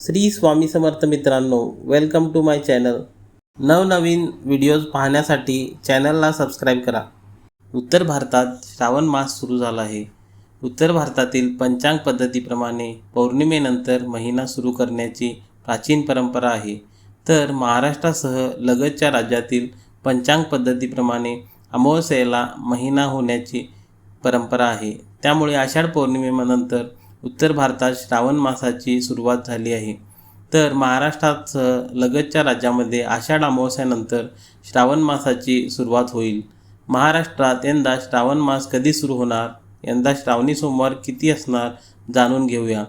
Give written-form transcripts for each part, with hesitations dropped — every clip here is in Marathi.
श्री स्वामी समर्थ मित्रांनो, वेलकम टू माय चॅनल। नवनवीन व्हिडिओज पाहण्यासाठी चॅनलला सबस्क्राईब करा। उत्तर भारतात श्रावण मास सुरू झाला आहे। उत्तर भारतातील पंचांग पद्धतीप्रमाणे पौर्णिमेनंतर महिना सुरू करण्याची प्राचीन परंपरा आहे, तर महाराष्ट्रासह लगतच्या राज्यातील पंचांग पद्धतीप्रमाणे अमावास्येला महिना होण्याची परंपरा आहे। त्यामुळे आषाढ पौर्णिमेनंतर उत्तर भारतात श्रावण मासाची सुरुवात झाली आहे, तर महाराष्ट्रासह लगतच्या राज्यामध्ये आषाढ अमावास्येनंतर श्रावण मासाची सुरुवात होईल। महाराष्ट्रात यंदा श्रावण मास कधी सुरू होणार, यंदा श्रावणी सोमवार किती असणार जाणून घेऊया।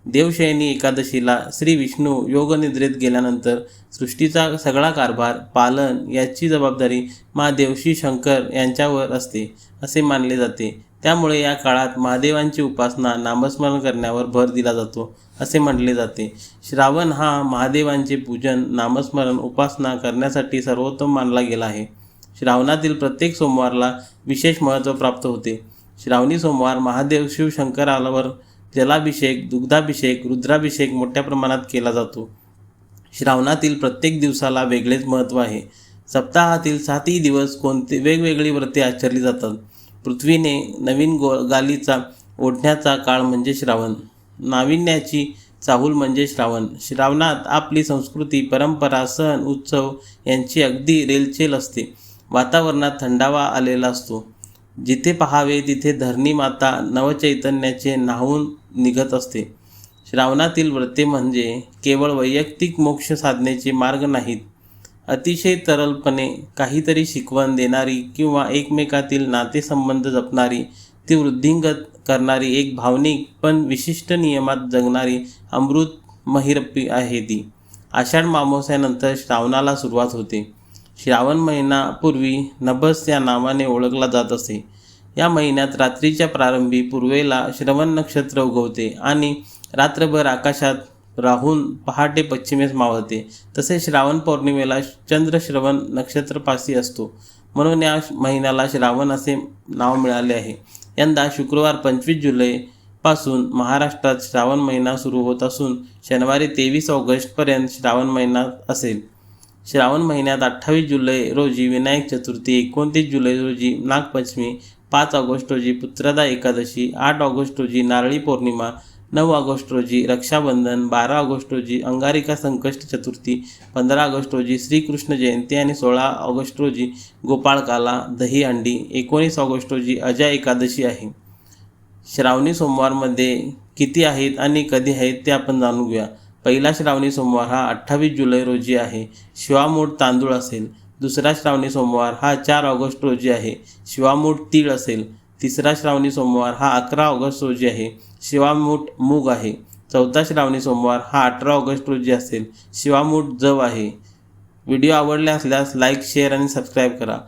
देवशयनी एकादशीला श्री विष्णू योगनिद्रेत गेल्यानंतर सृष्टीचा सगळा कारभार पालन याची जबाबदारी महादेव श्री शंकर यांच्यावर असते असे मानले जाते। त्यामुळे या काळात महादेवांची उपासना नामस्मरण करण्यावर भर दिला जातो असे म्हटले जाते। श्रावण हा महादेवांचे पूजन नामस्मरण उपासना करण्यासाठी सर्वोत्तम मानला गेला आहे। श्रावणातील प्रत्येक सोमवारला विशेष महत्त्व प्राप्त होते। श्रावणी सोमवार महादेव शिवशंकरावर जलाभिषेक, दुग्धाभिषेक, रुद्राभिषेक मोठ्या प्रमाणात केला जातो। श्रावणातील प्रत्येक दिवसाला वेगळेच महत्त्व आहे। सप्ताहातील 7ही दिवस कोणते वेगवेगळी व्रते आचरली जातात। पृथ्वीने नवीन गालीचा ओढण्याचा काळ म्हणजे श्रावण, नाविन्याची चाहूल म्हणजे श्रावण। श्रावणात आपली संस्कृती, परंपरा, सण, उत्सव यांची अगदी रेलचेल असते। वातावरणात थंडावा आलेला असतो। जिथे पाहावे तिथे धरणी माता नवचैतन्याचे न्हावून निघत असते। श्रावणातील व्रते म्हणजे केवळ वैयक्तिक मोक्ष साधनेचे मार्ग नाहीत, अतिशय तरलपणे काहीतरी शिकवण देणारी किंवा एकमेकातील नातेसंबंध जपणारी, ती वृद्धिंगत करणारी, एक भावनिक पण विशिष्ट नियमात जगणारी अमृत महिरपी आहे ती। आषाढ अमावास्येनंतर श्रावणाला सुरुवात होते। श्रावण महिना पूर्वी नभस या नावाने ओळखला जात असे। या महिन्यात रात्रीच्या प्रारंभी पूर्वेला श्रवण नक्षत्र उगवते आणि रात्रभर आकाशात राहून पहाटे पश्चिमेस मावळते। तसेच श्रावण पौर्णिमेला चंद्र श्रवण नक्षत्रपाशी असतो, म्हणून या महिन्याला श्रावण असे नाव मिळाले आहे। यंदा शुक्रवार 25 जुलैपासून महाराष्ट्रात श्रावण महिना सुरू होत असून शनिवारी 23 ऑगस्टपर्यंत श्रावण महिना असेल। श्रावण महिन्यात 28 जुलै रोजी विनायक चतुर्थी, 29 जुलै रोजी नागपंचमी, 5 ऑगस्ट रोजी पुत्रदा एकादशी, 8 ऑगस्ट रोजी नारळी पौर्णिमा, 9 ऑगस्ट रोजी रक्षाबंधन, 12 ऑगस्ट रोजी अंगारिका संकष्टी चतुर्थी, 15 ऑगस्ट रोजी श्रीकृष्ण जयंती आणि 16 ऑगस्ट रोजी गोपाळकाला दही अंडी, 19 ऑगस्ट रोजी अजय एकादशी आहे। श्रावणी सोमवारमध्ये किती आहेत आणि कधी आहेत ते आपण जाणून घेऊया। पहिला श्रावणी सोमवार हा 28 जुलै रोजी आहे, शिवामूठ तांदूळ असेल। दुसरा श्रावणी सोमवार हा 4 ऑगस्ट रोजी आहे, शिवामूठ तीळ असेल। तिसरा श्रावणी सोमवार हा 11 ऑगस्ट रोजी आहे, शिवामूठ मूग आहे। चौथा श्रावणी सोमवार हा 18 ऑगस्ट रोजी असेल, शिवामूठ जव आहे। व्हिडिओ आवडले असल्यास लाईक, शेअर आणि सबस्क्राईब करा।